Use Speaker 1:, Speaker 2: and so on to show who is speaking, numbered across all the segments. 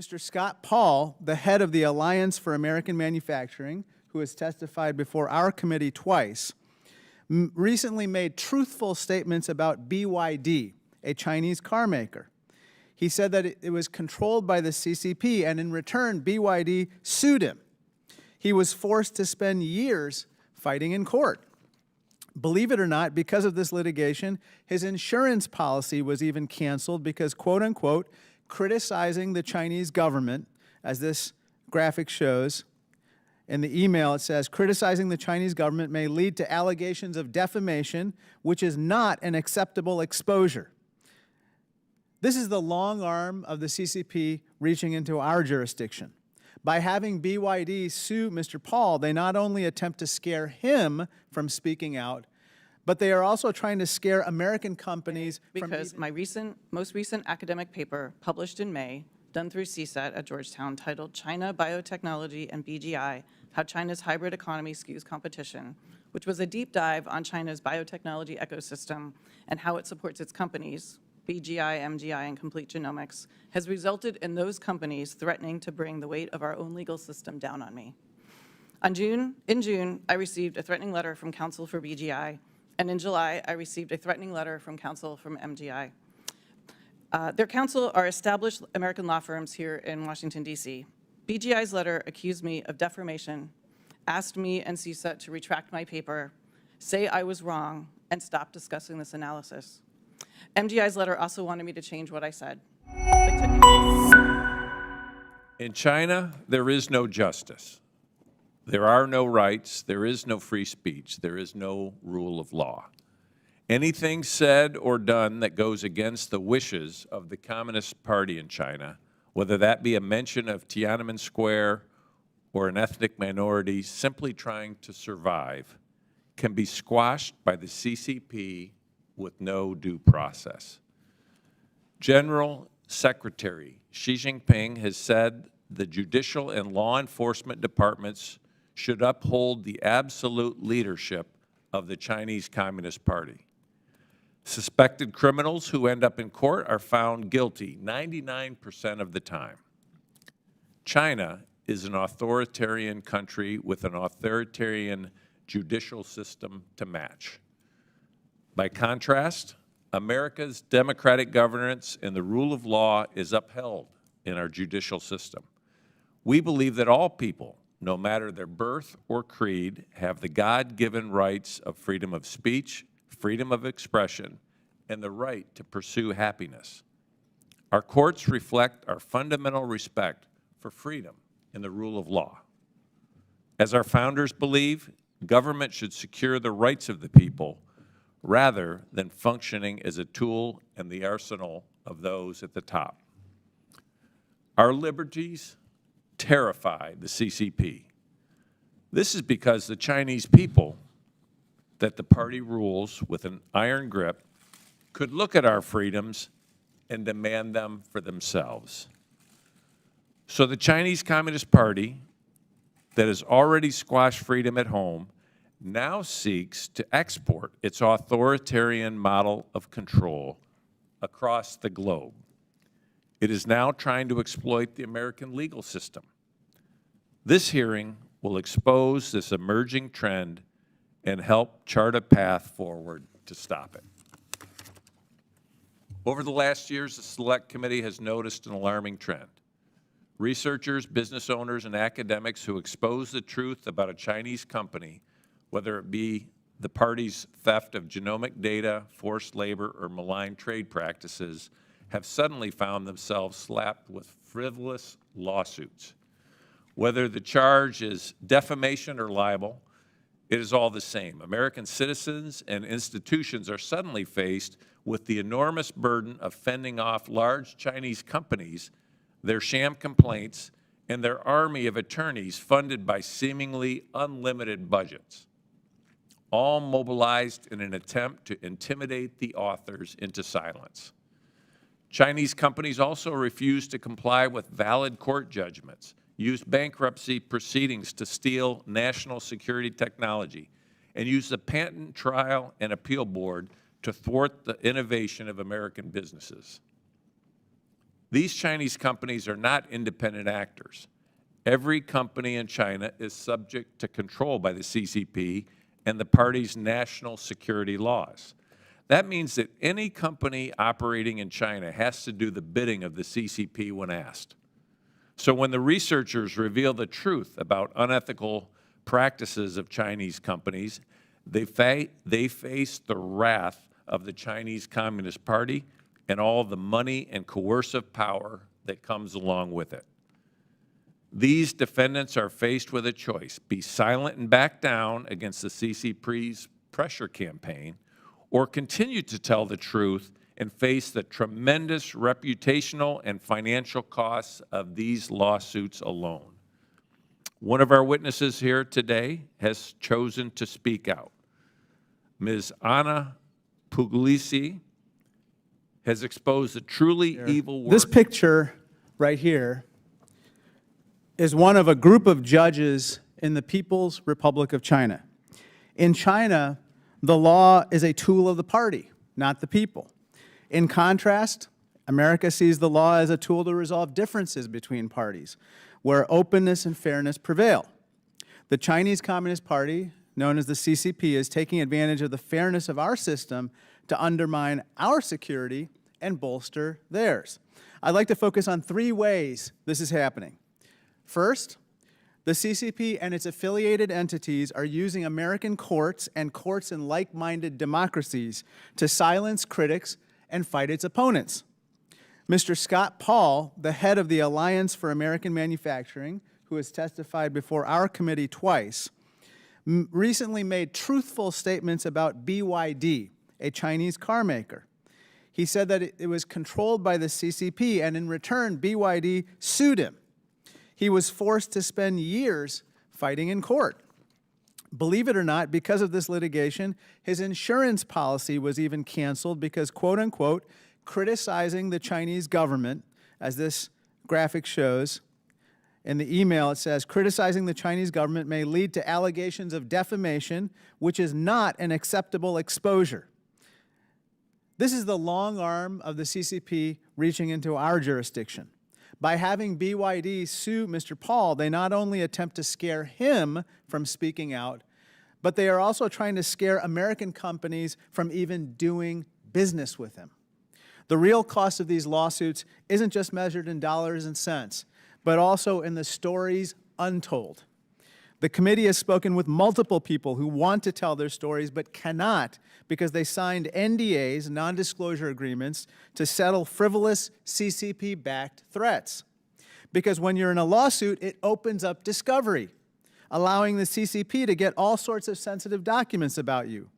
Speaker 1: Mr. Scott Paul, the head of the Alliance for American Manufacturing, who has testified before our committee twice, recently made truthful statements about BYD, a Chinese car maker. He said that it was controlled by the CCP, and in return, BYD sued him. He was forced to spend years fighting in court. Believe it or not, because of this litigation, his insurance policy was even canceled because, quote unquote, criticizing the Chinese government, as this graphic shows. In the email, it says, criticizing the Chinese government may lead to allegations of defamation, which is not an acceptable exposure. This is the long arm of the CCP reaching into our jurisdiction. By having BYD sue Mr. Paul, they not only attempt to scare him from speaking out, but they are also trying to scare American companies
Speaker 2: because my most recent academic paper, published in May, done through CSET at Georgetown, titled China, Biotechnology, and BGI, How China's Hybrid Economy Skews Competition, which was a deep dive on China's biotechnology ecosystem and how it supports its companies, BGI, MGI, and Complete Genomics, has resulted in those companies threatening to bring the weight of our own legal system down on me. In June, I received a threatening letter from counsel for BGI, and in July, I received a threatening letter from counsel from MGI. Their counsel are established American law firms here in Washington, D.C. BGI's letter accused me of defamation, asked me and CSET to retract my paper, say I was wrong, and stop discussing this analysis. MGI's letter also wanted me to change what I said.
Speaker 3: In China, there is no justice. There are no rights. There is no free speech. There is no rule of law. Anything said or done that goes against the wishes of the Communist Party in China, whether that be a mention of Tiananmen Square or an ethnic minority simply trying to survive, can be squashed by the CCP with no due process. General Secretary Xi Jinping has said the judicial and law enforcement departments should uphold the absolute leadership of the Chinese Communist Party. Suspected criminals who end up in court are found guilty 99% of the time. China is an authoritarian country with an authoritarian judicial system to match. By contrast, America's democratic governance and the rule of law is upheld in our judicial system. We believe that all people, no matter their birth or creed, have the God-given rights of freedom of speech, freedom of expression, and the right to pursue happiness. Our courts reflect our fundamental respect for freedom and the rule of law. As our founders believe, government should secure the rights of the people rather than functioning as a tool in the arsenal of those at the top. Our liberties terrify the CCP. This is because the Chinese people that the party rules with an iron grip could look at our freedoms and demand them for themselves. So the Chinese Communist Party, that has already squashed freedom at home, now seeks to export its authoritarian model of control across the globe. It is now trying to exploit the American legal system. This hearing will expose this emerging trend and help chart a path forward to stop it. Over the last years, the Select Committee has noticed an alarming trend. Researchers, business owners, and academics who expose the truth about a Chinese company, whether it be the party's theft of genomic data, forced labor, or malign trade practices, have suddenly found themselves slapped with frivolous lawsuits. Whether the charge is defamation or libel, it is all the same. American citizens and institutions are suddenly faced with the enormous burden of fending off large Chinese companies, their sham complaints, and their army of attorneys funded by seemingly unlimited budgets, all mobilized in an attempt to intimidate the authors into silence. Chinese companies also refuse to comply with valid court judgments, use bankruptcy proceedings to steal national security technology, and use the Patent Trial and Appeal Board to thwart the innovation of American businesses. These Chinese companies are not independent actors. Every company in China is subject to control by the CCP and the party's national security laws. That means that any company operating in China has to do the bidding of the CCP when asked. So when the researchers reveal the truth about unethical practices of Chinese companies, they face the wrath of the Chinese Communist Party and all the money and coercive power that comes along with it. These defendants are faced with a choice: be silent and back down against the CCP's pressure campaign, or continue to tell the truth and face the tremendous reputational and financial costs of these lawsuits alone. One of our witnesses here today has chosen to speak out. Ms. Anna Puglisi has exposed the truly evil work.
Speaker 1: This picture right here is one of a group of judges in the People's Republic of China. In China, the law is a tool of the party, not the people. In contrast, America sees the law as a tool to resolve differences between parties, where openness and fairness prevail. The Chinese Communist Party, known as the CCP, is taking advantage of the fairness of our system to undermine our security and bolster theirs. I'd like to focus on 3 ways this is happening. First, the CCP and its affiliated entities are using American courts and courts in like-minded democracies to silence critics and fight its opponents. Mr. Scott Paul, the head of the Alliance for American Manufacturing, who has testified before our committee twice, recently made truthful statements about BYD, a Chinese car maker. He said that it was controlled by the CCP, and in return, BYD sued him. He was forced to spend years fighting in court. Believe it or not, because of this litigation, his insurance policy was even canceled because, quote unquote, criticizing the Chinese government, as this graphic shows. In the email it says, criticizing the Chinese government may lead to allegations of defamation, which is not an acceptable exposure. This is the long arm of the CCP reaching into our jurisdiction. By having BYD sue Mr. Paul, they not only attempt to scare him from speaking out, but they are also trying to scare American companies from even doing business with him. The real cost of these lawsuits isn't just measured in dollars and cents, but also in the stories untold. The committee has spoken with multiple people who want to tell their stories but cannot because they signed NDAs, non-disclosure agreements, to settle frivolous CCP-backed threats. Because when you're in a lawsuit, it opens up discovery, allowing the CCP to get all sorts of sensitive documents about you.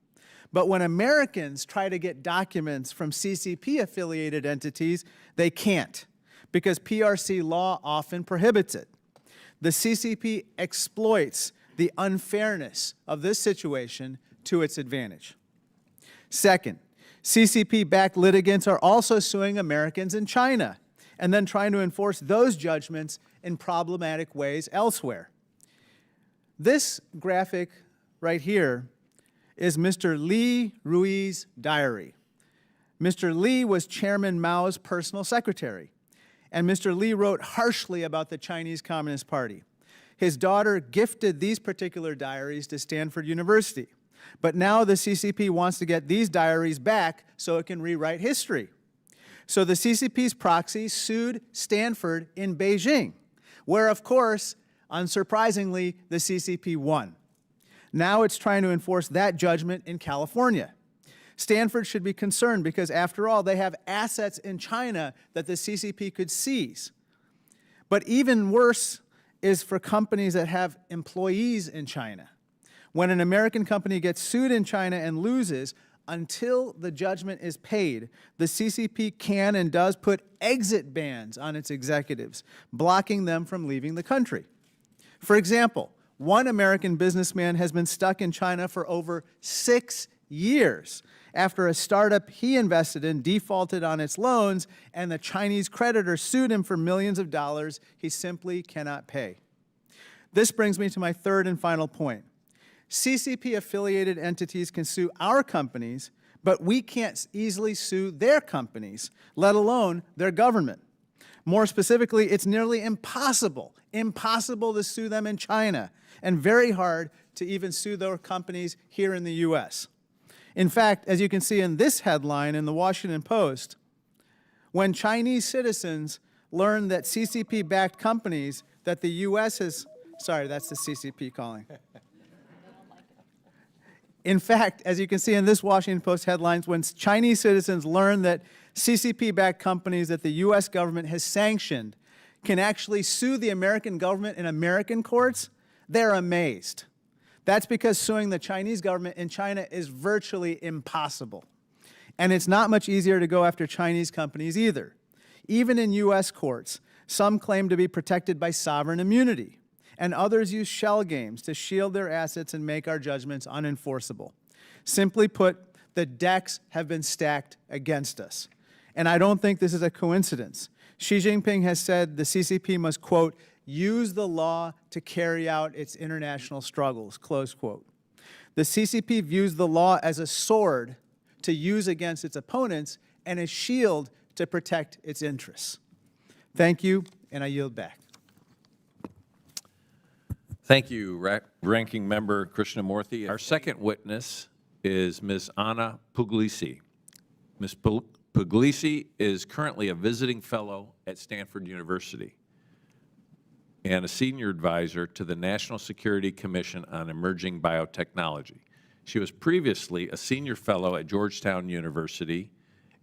Speaker 1: But when Americans try to get documents from CCP-affiliated entities, they can't, because PRC law often prohibits it. The CCP exploits the unfairness of this situation to its advantage. Second, CCP-backed litigants are also suing Americans in China and then trying to enforce those judgments in problematic ways elsewhere. This graphic right here is Mr. Li Rui's diary. Mr. Li was Chairman Mao's personal secretary, and Mr. Li wrote harshly about the Chinese Communist Party. His daughter gifted these particular diaries to Stanford University, but now the CCP wants to get these diaries back so it can rewrite history. So the CCP's proxy sued Stanford in Beijing, where, of course, unsurprisingly, the CCP won. Now it's trying to enforce that judgment in California. Stanford should be concerned because, after all, they have assets in China that the CCP could seize. But even worse is for companies that have employees in China. When an American company gets sued in China and loses, until the judgment is paid, the CCP can and does put exit bans on its executives, blocking them from leaving the country. For example, one American businessman has been stuck in China for over 6 years after a startup he invested in defaulted on its loans and the Chinese creditor sued him for millions of dollars he simply cannot pay. This brings me to my third and final point. CCP-affiliated entities can sue our companies, but we can't easily sue their companies, let alone their government. More specifically, it's nearly impossible to sue them in China, and very hard to even sue their companies here in the U.S. In fact, as you can see in this headline in the Washington Post, when Chinese citizens learn that CCP-backed companies that the U.S. has, sorry, that's the CCP calling. In fact, as you can see in this Washington Post headlines, when Chinese citizens learn that CCP-backed companies that the U.S. government has sanctioned can actually sue the American government in American courts, they're amazed. That's because suing the Chinese government in China is virtually impossible. And it's not much easier to go after Chinese companies either. Even in U.S. courts, some claim to be protected by sovereign immunity, and others use shell games to shield their assets and make our judgments unenforceable. Simply put, the decks have been stacked against us. And I don't think this is a coincidence. Xi Jinping has said the CCP must, quote, use the law to carry out its international struggles, close quote. The CCP views the law as a sword to use against its opponents and a shield to protect its interests. Thank you, and I yield back.
Speaker 3: Thank you, Ranking Member Krishnamurthy. Our second witness is Ms. Anna Puglisi. Ms. Puglisi is currently a visiting fellow at Stanford University and a senior advisor to the National Security Commission on Emerging Biotechnology. She was previously a senior fellow at Georgetown University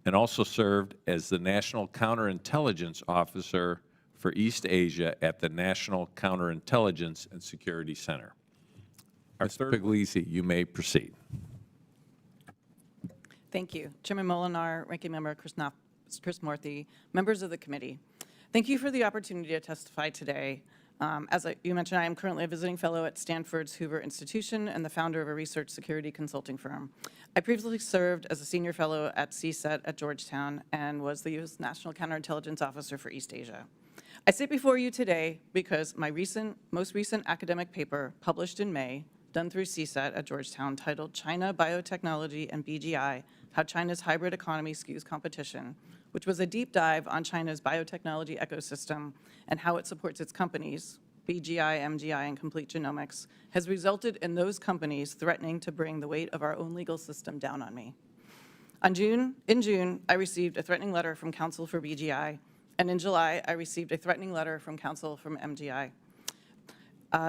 Speaker 3: and also served as the National Counterintelligence Officer for East Asia at the National Counterintelligence and Security Center. Ms. Puglisi, you may proceed.
Speaker 2: Thank you. Chairman Molinar, Ranking Member Krishnamurthy, members of the committee. Thank you for the opportunity to testify today. As you mentioned, I am currently a visiting fellow at Stanford's Hoover Institution and the founder of a research security consulting firm. I previously served as a senior fellow at CSET at Georgetown and was the U.S. National Counterintelligence Officer for East Asia. I sit before you today because my most recent academic paper, published in May, done through CSET at Georgetown, titled China, Biotechnology, and BGI, How China's Hybrid Economy Skews Competition, which was a deep dive on China's biotechnology ecosystem and how it supports its companies, BGI, MGI, and Complete Genomics, has resulted in those companies threatening to bring the weight of our own legal system down on me. In June, I received a threatening letter from counsel for BGI, and in July, I received a threatening letter from counsel from MGI.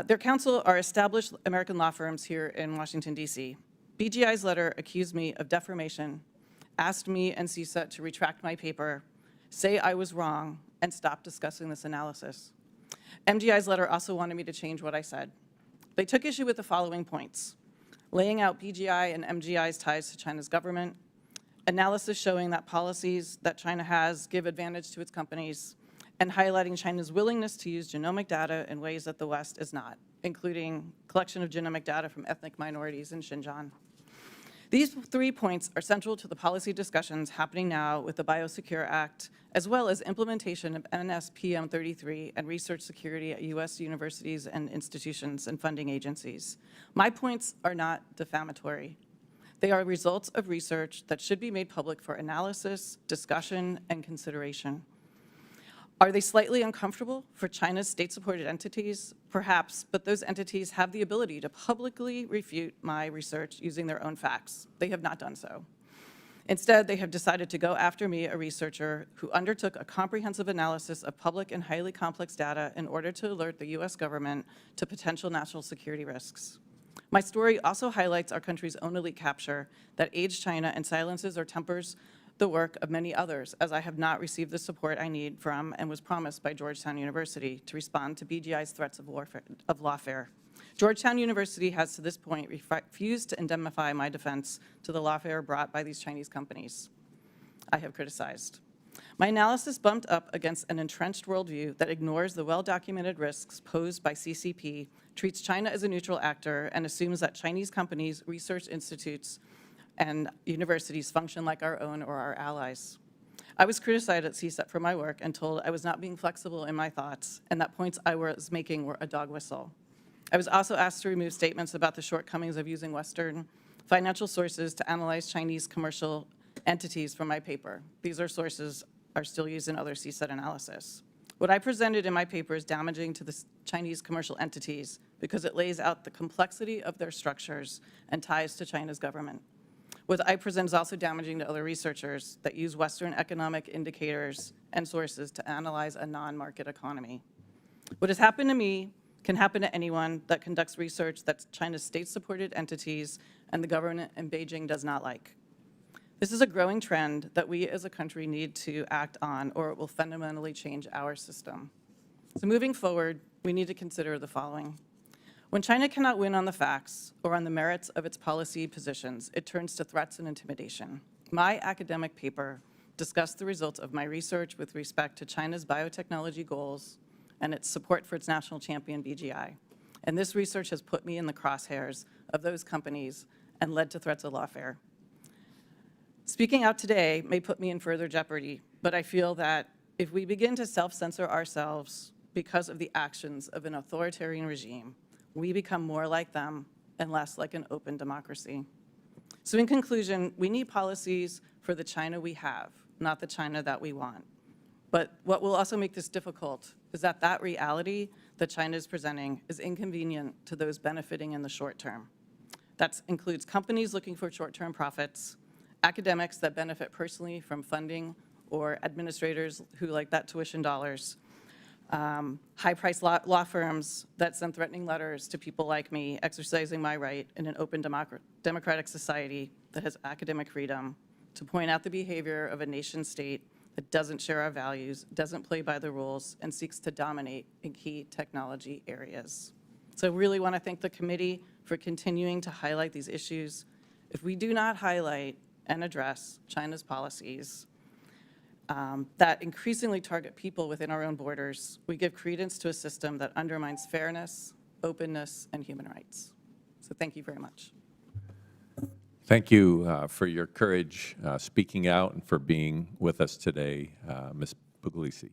Speaker 2: Their counsel are established American law firms here in Washington, D.C. BGI's letter accused me of defamation, asked me and CSET to retract my paper, say I was wrong, and stop discussing this analysis. MGI's letter also wanted me to change what I said. They took issue with the following points: laying out BGI and MGI's ties to China's government, analysis showing that policies that China has give advantage to its companies, and highlighting China's willingness to use genomic data in ways that the West is not, including collection of genomic data from ethnic minorities in Xinjiang. These 3 points are central to the policy discussions happening now with the Biosecure Act, as well as implementation of NSPM 33 and research security at U.S. universities and institutions and funding agencies. My points are not defamatory. They are results of research that should be made public for analysis, discussion, and consideration. Are they slightly uncomfortable for China's state-supported entities? Perhaps, but those entities have the ability to publicly refute my research using their own facts. They have not done so. Instead, they have decided to go after me, a researcher who undertook a comprehensive analysis of public and highly complex data in order to alert the U.S. government to potential national security risks. My story also highlights our country's own elite capture that aids China and silences or tempers the work of many others, as I have not received the support I need from and was promised by Georgetown University to respond to BGI's threats of lawfare. Georgetown University has to this point refused to indemnify my defense to the lawfare brought by these Chinese companies I have criticized. My analysis bumped up against an entrenched worldview that ignores the well-documented risks posed by CCP, treats China as a neutral actor, and assumes that Chinese companies, research institutes, and universities function like our own or our allies. I was criticized at CSET for my work and told I was not being flexible in my thoughts and that points I was making were a dog whistle. I was also asked to remove statements about the shortcomings of using Western financial sources to analyze Chinese commercial entities from my paper. These are sources are still used in other CSAT analysis. What I presented in my paper is damaging to the Chinese commercial entities because it lays out the complexity of their structures and ties to China's government. What I present is also damaging to other researchers that use Western economic indicators and sources to analyze a non-market economy. What has happened to me can happen to anyone that conducts research that China's state-supported entities and the government in Beijing does not like. This is a growing trend that we as a country need to act on, or it will fundamentally change our system. So moving forward, we need to consider the following. When China cannot win on the facts or on the merits of its policy positions, it turns to threats and intimidation. My academic paper discussed the results of my research with respect to China's biotechnology goals and its support for its national champion, BGI. And this research has put me in the crosshairs of those companies and led to threats of lawfare. Speaking out today may put me in further jeopardy, but I feel that if we begin to self-censor ourselves because of the actions of an authoritarian regime, we become more like them and less like an open democracy. So in conclusion, we need policies for the China we have, not the China that we want. But what will also make this difficult is that reality that China is presenting is inconvenient to those benefiting in the short term. That includes companies looking for short-term profits, academics that benefit personally from funding, or administrators who like that tuition dollars, high-priced law firms that send threatening letters to people like me exercising my right in an open democratic society that has academic freedom to point out the behavior of a nation state that doesn't share our values, doesn't play by the rules, and seeks to dominate in key technology areas. So I really want to thank the committee for continuing to highlight these issues. If we do not highlight and address China's policies that increasingly target people within our own borders, we give credence to a system that undermines fairness, openness, and human rights. So thank you very much.
Speaker 3: Thank you for your courage speaking out and for being with us today, Ms. Puglisi.